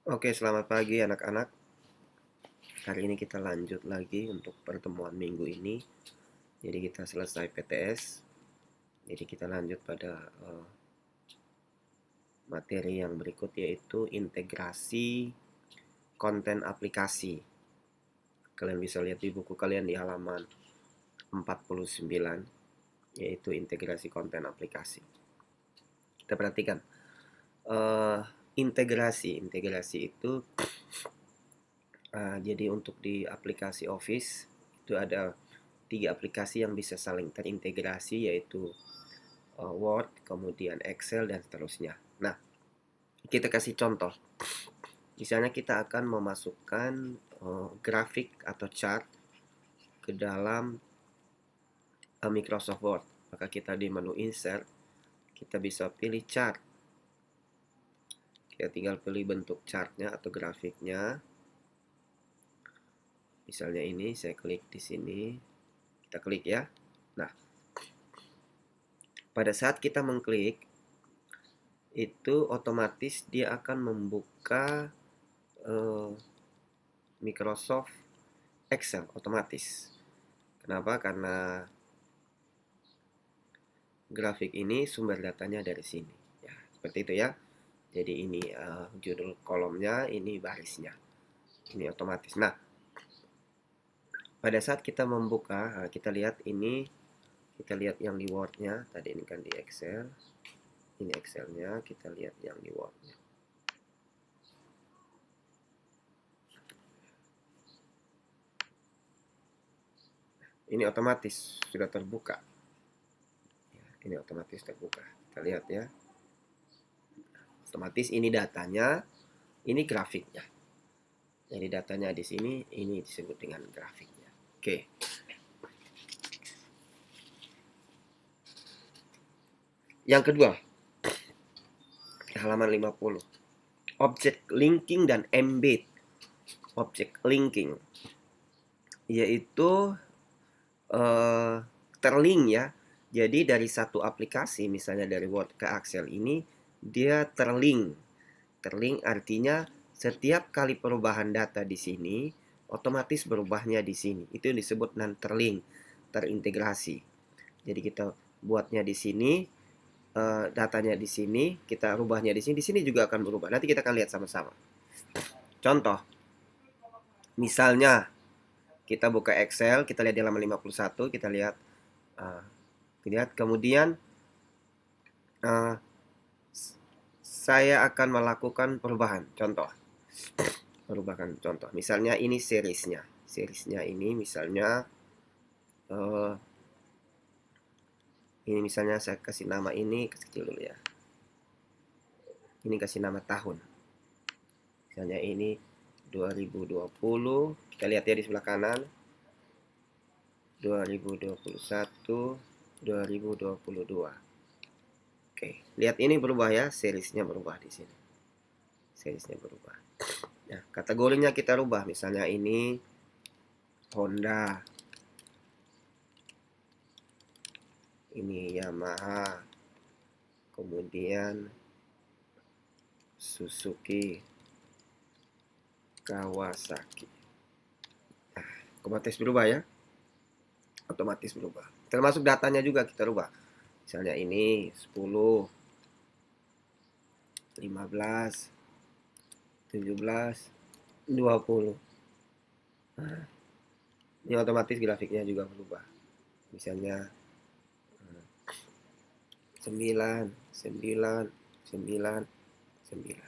Oke, selamat pagi anak-anak. Hari ini kita lanjut lagi untuk pertemuan minggu ini. Jadi kita selesai PTS. Jadi kita lanjut pada materi yang berikut, yaitu integrasi konten aplikasi. Kalian bisa lihat di buku kalian di halaman 49, yaitu integrasi konten aplikasi. Kita perhatikan integrasi itu jadi untuk di aplikasi Office itu ada 3 aplikasi yang bisa saling terintegrasi, yaitu Word, kemudian Excel, dan seterusnya. Nah, kita kasih contoh. Misalnya kita akan memasukkan grafik atau chart ke dalam Microsoft Word. Maka kita di menu Insert, kita bisa pilih chart. Kita tinggal pilih bentuk chartnya atau grafiknya. Misalnya ini, saya klik di sini. Kita klik ya. Nah, pada saat kita mengklik, itu otomatis dia akan membuka Microsoft Excel otomatis. Kenapa? Karena grafik ini sumber datanya dari sini. Ya, seperti itu ya. Jadi ini judul kolomnya, ini barisnya. Ini otomatis. Nah, pada saat kita membuka, kita lihat ini, kita lihat yang di Word-nya. Tadi ini kan di Excel. Ini Excel-nya, kita lihat yang di Word-nya. Ini otomatis sudah terbuka. Ini otomatis terbuka. Kita lihat ya. Otomatis ini datanya, ini grafiknya. Jadi datanya di sini, ini disebut dengan grafiknya. Oke. Yang kedua, halaman 50. Object linking dan embed. Object linking yaitu terlink ya. Jadi dari satu aplikasi, misalnya dari Word ke Excel ini, dia terlink. Terlink artinya setiap kali perubahan data di sini, otomatis berubahnya di sini. Itu yang disebut terlink, terintegrasi. Jadi kita buatnya di sini, datanya di sini, kita rubahnya di sini juga akan berubah. Nanti kita akan lihat sama-sama. Contoh, misalnya kita buka Excel, kita lihat di halaman 51, kita lihat kemudian saya akan melakukan perubahan. Contoh, misalnya ini seriesnya ini misalnya ini misalnya saya kasih nama ini kecil dulu ya. Ini kasih nama tahun. Misalnya ini 2020. Kita lihat ya di sebelah kanan. 2021, 2022. Oke, lihat ini berubah ya, seriesnya berubah di sini. Seriesnya berubah. Nah, kategorinya kita rubah. Misalnya ini Honda. Ini Yamaha. Kemudian Suzuki, Kawasaki. Nah, otomatis berubah ya. Otomatis berubah. Termasuk datanya juga kita rubah. Misalnya ini 10, 15, 17, 20. Nah, ini otomatis grafiknya juga berubah. Misalnya 9, 9, 9, 9.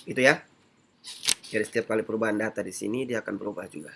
Itu ya. Jadi setiap kali perubahan data di sini dia akan berubah juga.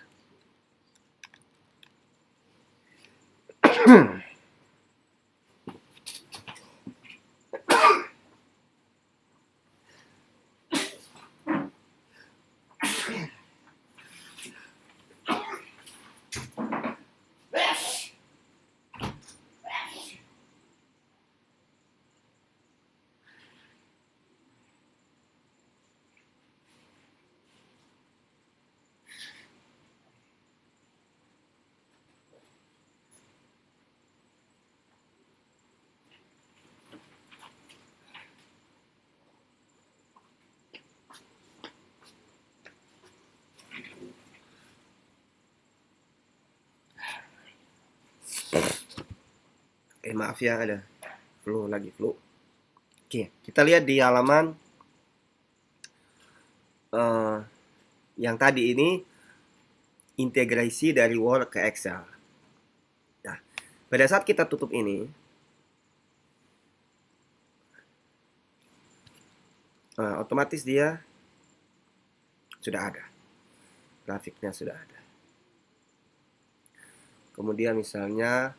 Maaf ya, ada flu. Oke, kita lihat di halaman yang tadi ini, integrasi dari Word ke Excel. Nah, pada saat kita tutup ini, otomatis dia sudah ada, grafiknya sudah ada. Kemudian misalnya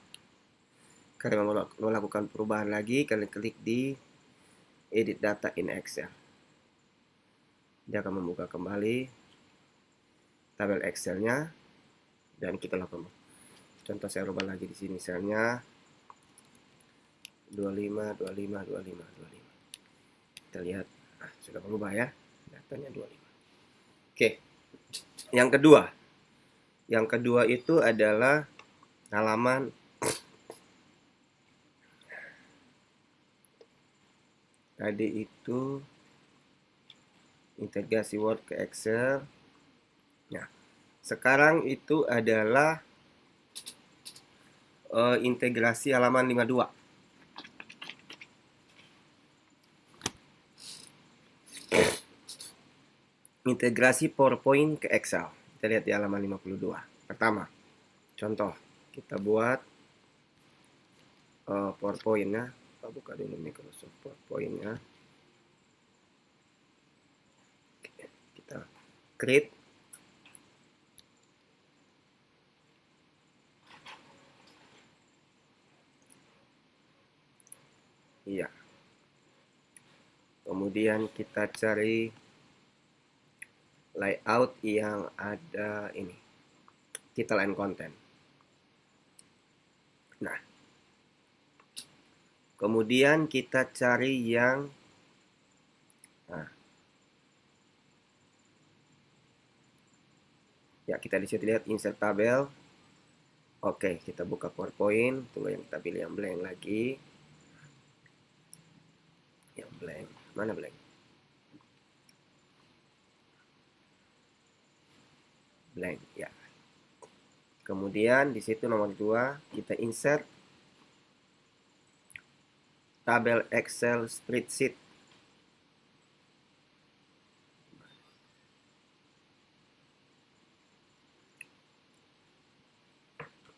kalian mau melakukan perubahan lagi, kalian klik di Edit Data in Excel. Dia akan membuka kembali tabel Excelnya dan kita lakukan. Contoh saya rubah lagi di sini, misalnya 25. Kita lihat, sudah berubah ya, datanya 25. Oke, yang kedua itu adalah halaman tadi itu integrasi Word ke Excel. Nah, sekarang itu adalah integrasi halaman 52. Integrasi PowerPoint ke Excel. Kita lihat di halaman 52. Pertama, contoh, kita buat PowerPoint-nya. Kita buka dulu Microsoft PowerPoint-nya. Kita create. Iya. Kemudian kita cari layout yang ada ini, title and content. Nah, kemudian kita cari yang ya, kita di situ lihat insert tabel. Oke, kita buka PowerPoint. Tunggu, yang kita pilih yang blank lagi. Yang blank, mana blank? Blank, ya. Kemudian di situ nomor 2 kita insert tabel Excel spreadsheet.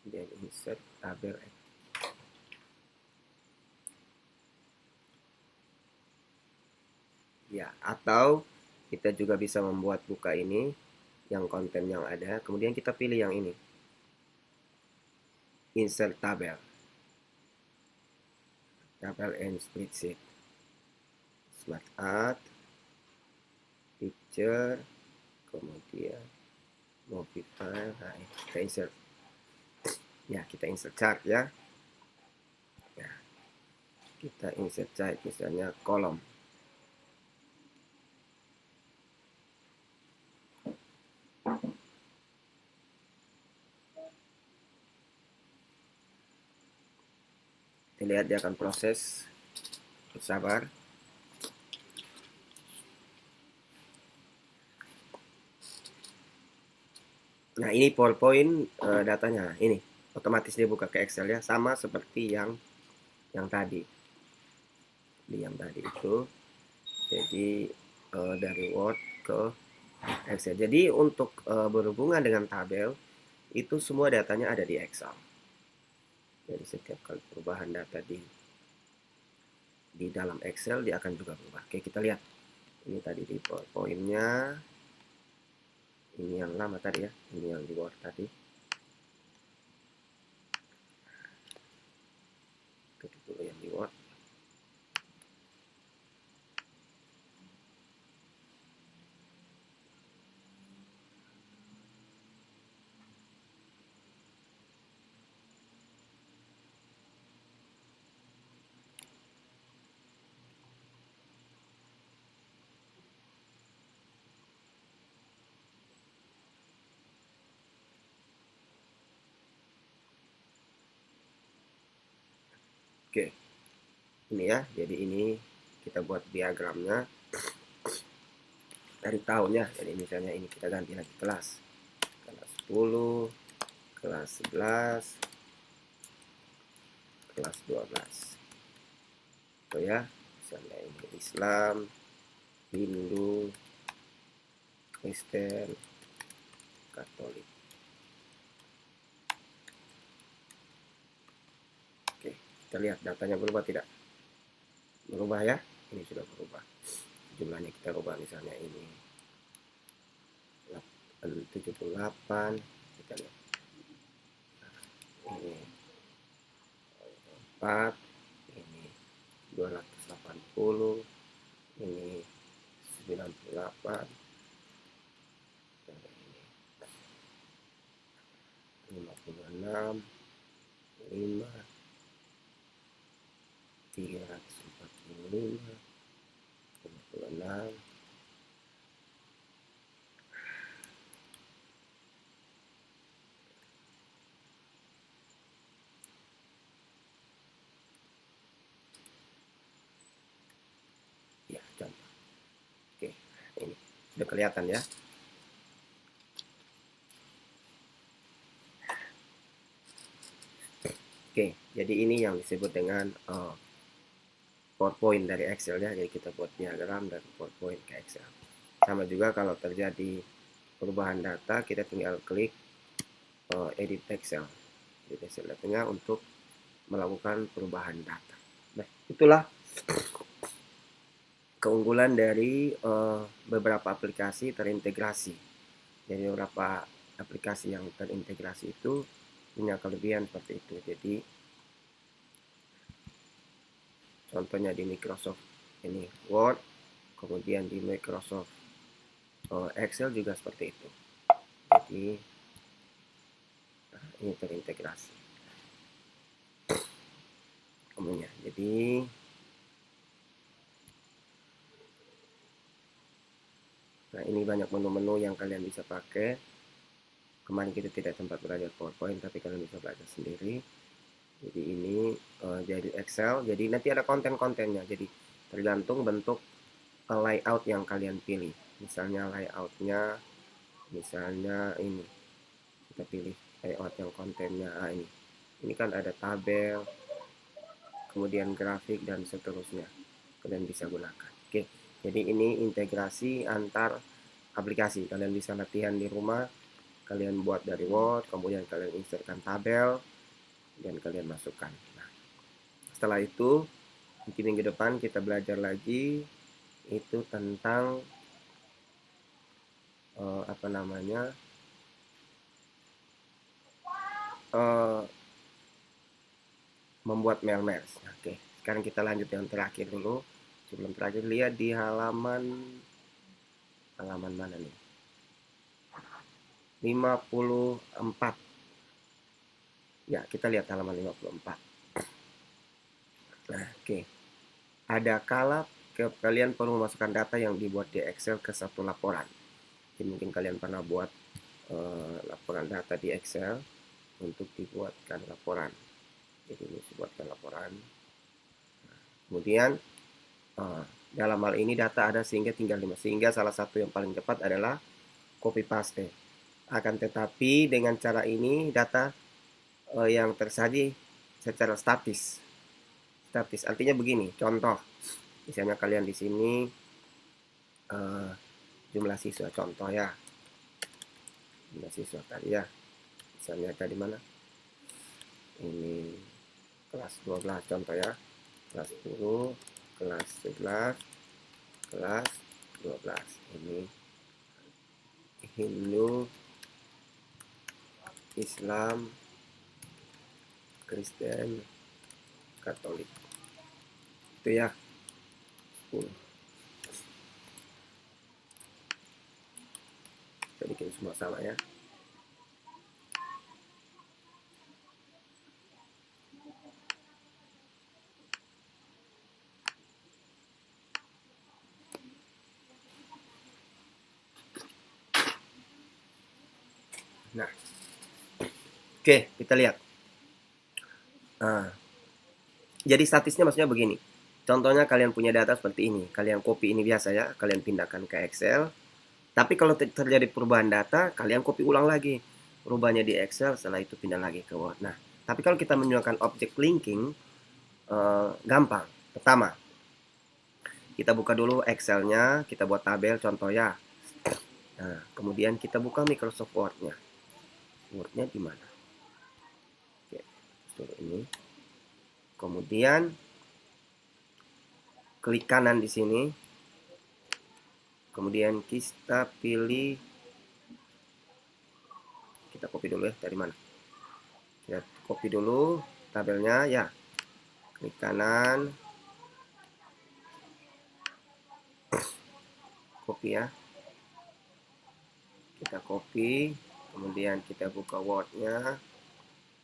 Dan insert tabel ya, atau kita juga bisa membuat buka ini yang konten yang ada, kemudian kita pilih yang ini, insert tabel and spreadsheet, smart art, picture, kemudian movie file. Nah, kita insert ya, kita insert chart ya. Nah, kita insert chart, misalnya kolom. Kita lihat dia akan proses, sabar. Nah, ini PowerPoint datanya ini otomatis dia buka ke Excel ya, sama seperti yang tadi. Yang tadi itu. Jadi dari Word ke Excel. Jadi untuk berhubungan dengan tabel itu semua datanya ada di Excel. Jadi setiap kali perubahan data di dalam Excel dia akan juga berubah. Oke, kita lihat. Ini tadi di PowerPoint-nya. Ini yang lama tadi ya. Ini yang di Word tadi. Tutup dulu yang di Word. Oke, ini ya, jadi ini kita buat diagramnya dari tahunnya. Jadi misalnya ini kita ganti lagi kelas 10, kelas 11, kelas 12. So ya, misalnya ini Islam, Hindu, Kristen, Katolik. Oke, kita lihat datanya berubah tidak? Berubah ya, ini sudah berubah. Jumlahnya kita rubah, misalnya ini 78, kita lihat ini 4, ini 280, ini 98, ini 56, 5, 345, 56, ya contoh. Oke, ini sudah kelihatan ya. Oke, jadi ini yang disebut dengan PowerPoint dari Excel ya. Jadi kita buat diagram dari PowerPoint ke Excel. Sama juga kalau terjadi perubahan data, kita tinggal klik edit Excel. Edit Excel datanya untuk melakukan perubahan data. Nah, itulah keunggulan dari beberapa aplikasi terintegrasi. Jadi beberapa aplikasi yang terintegrasi itu punya kelebihan seperti itu. Jadi contohnya di Microsoft ini Word, kemudian di Microsoft Excel juga seperti itu. Jadi ini terintegrasi. Kemudian jadi nah ini banyak menu-menu yang kalian bisa pakai. Kemarin kita tidak sempat belajar PowerPoint, tapi kalian bisa belajar sendiri. Jadi ini jadi Excel, jadi nanti ada konten-kontennya. Jadi tergantung bentuk layout yang kalian pilih. Misalnya layoutnya, misalnya ini kita pilih layout yang kontennya ini kan ada tabel, kemudian grafik dan seterusnya. Kalian bisa gunakan. Oke, jadi ini integrasi antar aplikasi. Kalian bisa latihan di rumah. Kalian buat dari Word, kemudian kalian insertkan tabel, dan kalian masukkan. Nah, setelah itu nanti minggu depan kita belajar lagi itu tentang apa namanya membuat mail. Oke, sekarang kita lanjut yang terakhir dulu. Sebelum terakhir, lihat di halaman mana nih? 54. Ya, kita lihat halaman 54. Nah, oke. Ada kala kalian perlu memasukkan data yang dibuat di Excel ke satu laporan. Jadi mungkin kalian pernah buat laporan data di Excel untuk dibuatkan laporan. Jadi ini dibuatkan laporan. Kemudian dalam hal ini data ada sehingga tinggal 5. Sehingga salah satu yang paling cepat adalah copy paste. Akan tetapi dengan cara ini data yang tersaji secara statis. Artinya begini, contoh. Misalnya kalian di sini jumlah siswa, contoh ya. Jumlah siswa tadi ya. Misalnya tadi mana? Ini kelas 12 contoh ya. Kelas 10, kelas 11, kelas 12. Ini Hindu, Islam, Kristen, Katolik. Itu ya. 10. Kita bikin semua sama ya. Nah, oke, kita lihat. Nah, jadi statisnya maksudnya begini. Contohnya kalian punya data seperti ini. Kalian copy ini biasa ya. Kalian pindahkan ke Excel. Tapi kalau terjadi perubahan data, kalian copy ulang lagi. Perubahannya di Excel, setelah itu pindah lagi ke Word. Nah, Tapi kalau kita menggunakan object linking, gampang. Pertama, kita buka dulu Excel-nya, kita buat tabel contoh ya. Nah, kemudian kita buka Microsoft Word-nya. Word-nya di mana? Oke, suruh ini. Kemudian klik kanan di sini. Kemudian kita pilih, kita copy dulu ya, dari mana? Kita copy dulu tabelnya ya. Klik kanan, copy ya. Kita copy, kemudian kita buka Word-nya,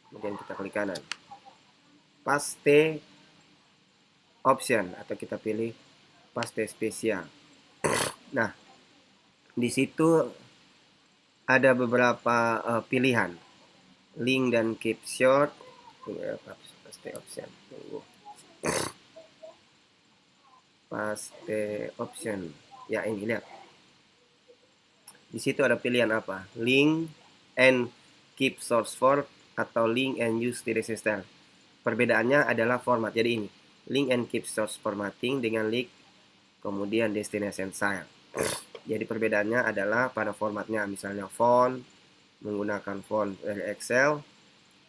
kemudian kita klik kanan. Paste option atau kita pilih paste spesial. Nah, di situ ada beberapa pilihan, link dan keep short. Paste option. Tunggu. Paste option. Ya, ini lihat. Di situ ada pilihan apa? Link and keep source for atau link and use TDC style. Perbedaannya adalah format. Jadi ini, link and keep source formatting dengan link kemudian destination style. Jadi perbedaannya adalah pada formatnya, misalnya font, menggunakan font dari Excel.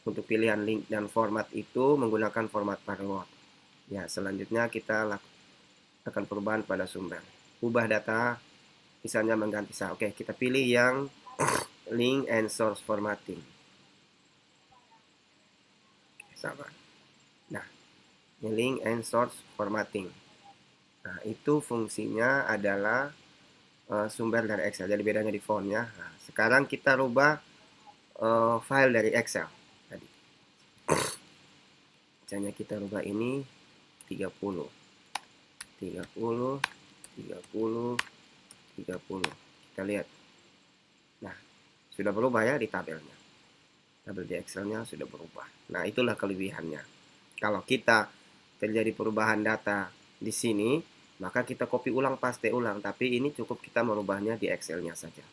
Untuk pilihan link dan format itu menggunakan format pada Word. Ya, selanjutnya kita akan perubahan pada sumber. Ubah data, misalnya mengganti sel. Oke, kita pilih yang link and source formatting. Sama. Nah, ini link and source formatting. Nah, itu fungsinya adalah sumber dari Excel. Jadi bedanya di fontnya. Nah, sekarang kita rubah file dari Excel tadi. Misalnya kita rubah ini 30. 30, 30, 30. Kita lihat. Nah, sudah berubah ya di tabelnya. Tabel di Excelnya sudah berubah. Nah, itulah kelebihannya. Kalau kita terjadi perubahan data di sini, maka kita copy ulang, paste ulang. Tapi ini cukup kita merubahnya di Excelnya saja.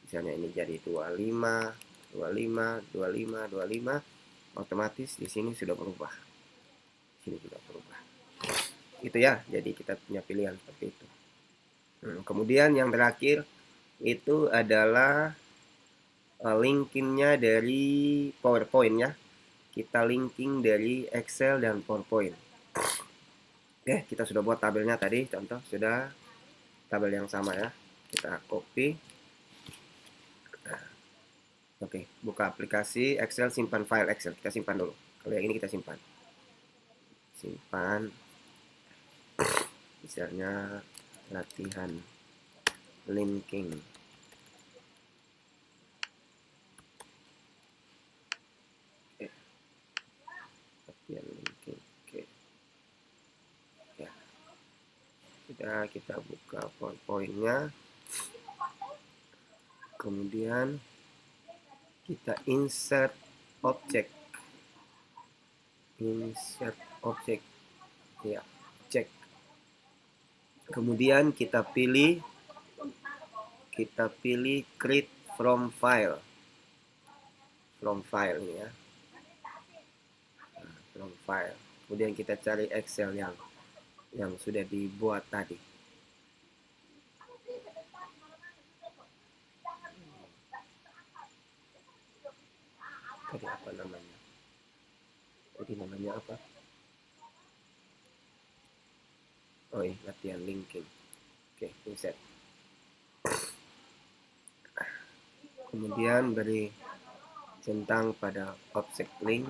Misalnya ini jadi 25, 25, 25, 25. Otomatis di sini sudah berubah. Sini juga berubah. Itu ya, jadi kita punya pilihan seperti itu. Kemudian yang terakhir itu adalah linkingnya dari PowerPoint ya. Kita linking dari Excel dan PowerPoint. Oke, kita sudah buat tabelnya tadi, contoh sudah tabel yang sama ya. Kita copy. Nah, oke, buka aplikasi Excel, simpan file Excel. Kita simpan dulu. Kalau yang ini kita simpan. Simpan. Misalnya latihan linking. Latihan linking. Oke. Ya. Sudah kita buka PowerPoint-nya. Kemudian kita insert object. Insert object. Ya, cek. Kemudian kita pilih create from file. From file ini ya. Nah, from file. Kemudian kita cari Excel yang sudah dibuat tadi. Tadi apa namanya? Tadi namanya apa? Oh iya, latihan linking. Oke, insert. Kemudian beri centang pada object link.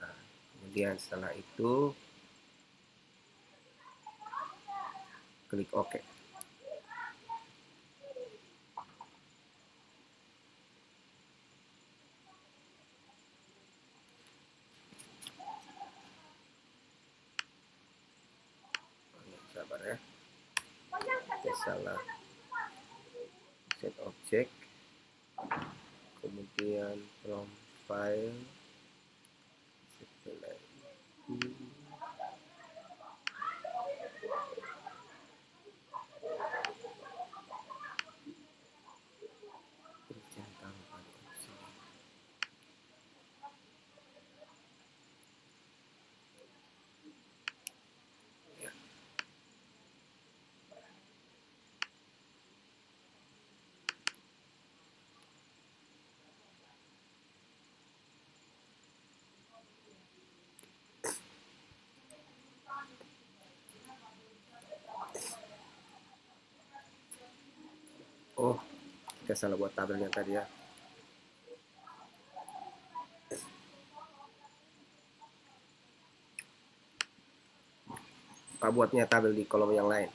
Nah, kemudian setelah itu klik OK. Sabar ya. Kita salah set object. Kemudian from file. Setelah itu centang pada sini. Kita salah buat tabelnya tadi ya. Pak buatnya tabel di kolom yang lain.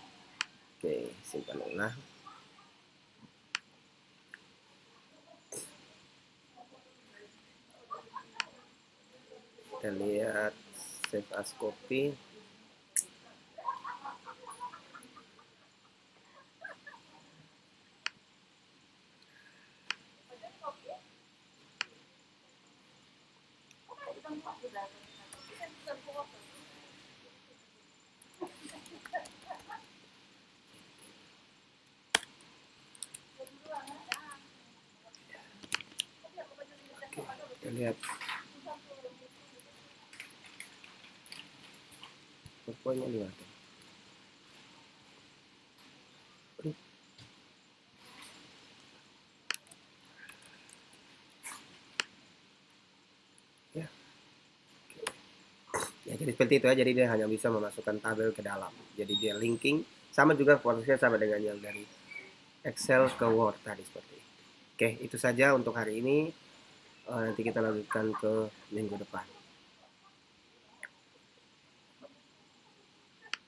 Oke, simpan ulang. Kita lihat save as copy. Kita lihat pokoknya lihat. Ya. Ya, jadi seperti itu ya. Jadi dia hanya bisa memasukkan tabel ke dalam. Jadi dia linking, sama juga prosesnya sama dengan yang dari Excel ke Word tadi seperti itu. Oke, itu saja untuk hari ini. Nanti kita lanjutkan ke minggu depan.